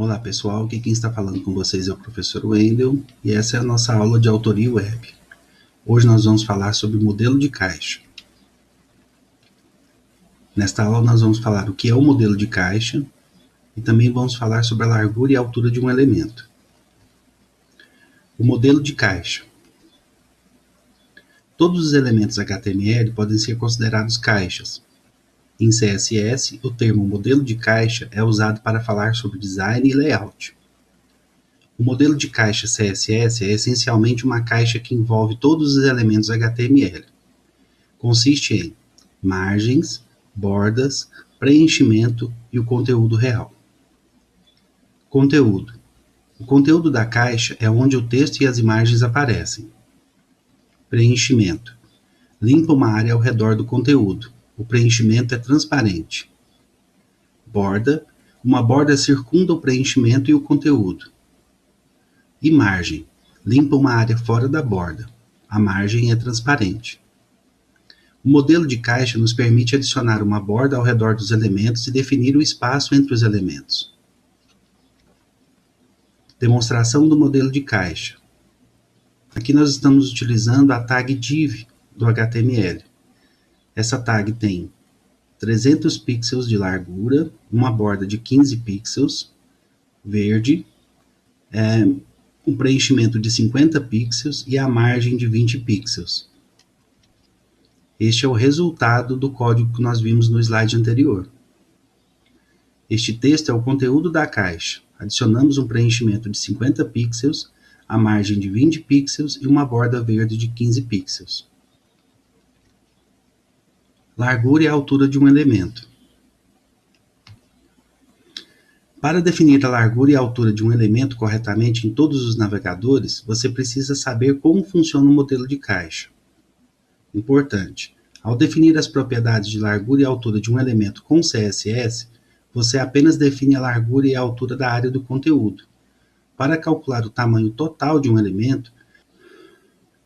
Olá pessoal, aqui quem está falando com vocês é o professor Wendel e essa é a nossa aula de autoria web. Hoje nós vamos falar sobre o modelo de caixa. Nesta aula nós vamos falar o que é o modelo de caixa e também vamos falar sobre a largura e a altura de um elemento. O modelo de caixa. Todos os elementos HTML podem ser considerados caixas. Em CSS, o termo modelo de caixa é usado para falar sobre design e layout. O modelo de caixa CSS é essencialmente uma caixa que envolve todos os elementos HTML. Consiste em margens, bordas, preenchimento e o conteúdo real. Conteúdo. O conteúdo da caixa é onde o texto e as imagens aparecem. Preenchimento. Limpa uma área ao redor do conteúdo. O preenchimento é transparente. Borda. Uma borda circunda o preenchimento e o conteúdo. E margem. Limpa uma área fora da borda. A margem é transparente. O modelo de caixa nos permite adicionar uma borda ao redor dos elementos e definir o espaço entre os elementos. Demonstração do modelo de caixa. Aqui nós estamos utilizando a tag div do HTML. Essa tag tem 300 pixels de largura, uma borda de 15 pixels, verde, um preenchimento de 50 pixels e a margem de 20 pixels. Este é o resultado do código que nós vimos no slide anterior. Este texto é o conteúdo da caixa. Adicionamos um preenchimento de 50 pixels, a margem de 20 pixels e uma borda verde de 15 pixels. Largura e altura de um elemento. Para definir a largura e a altura de um elemento corretamente em todos os navegadores, você precisa saber como funciona o modelo de caixa. Importante: ao definir as propriedades de largura e altura de um elemento com CSS, você apenas define a largura e a altura da área do conteúdo. Para calcular o tamanho total de um elemento,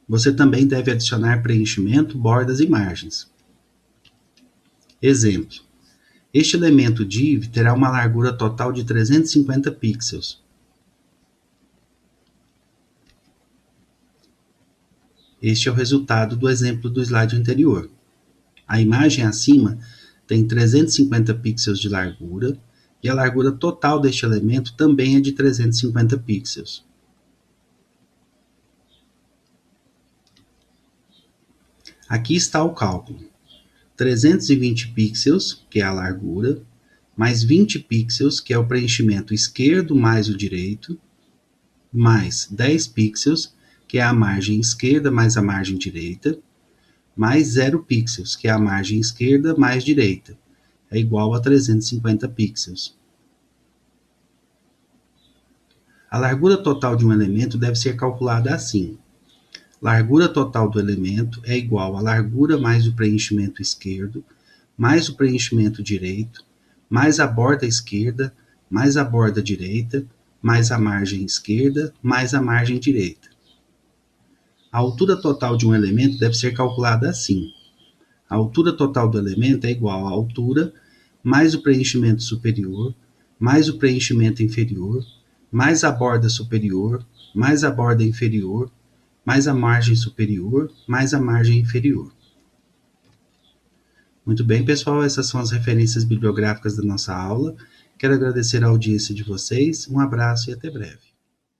você também deve adicionar preenchimento, bordas e margens. Exemplo: este elemento div terá uma largura total de 350 pixels. Este é o resultado do exemplo do slide anterior. A imagem acima tem 350 pixels de largura e a largura total deste elemento também é de 350 pixels. Aqui está o cálculo. 320 pixels, que é a largura, mais 20 pixels, que é o preenchimento esquerdo mais o direito, mais 10 pixels, que é a margem esquerda mais a margem direita, mais 0 pixels, que é a margem esquerda mais direita, é igual a 350 pixels. A largura total de um elemento deve ser calculada assim. Largura total do elemento é igual a largura mais o preenchimento esquerdo, mais o preenchimento direito, mais a borda esquerda, mais a borda direita, mais a margem esquerda, mais a margem direita. A altura total de um elemento deve ser calculada assim. A altura total do elemento é igual à altura mais o preenchimento superior, mais o preenchimento inferior, mais a borda superior, mais a borda inferior, mais a margem superior, mais a margem inferior. Muito bem, pessoal, essas são as referências bibliográficas da nossa aula. Quero agradecer a audiência de vocês, um abraço e até breve.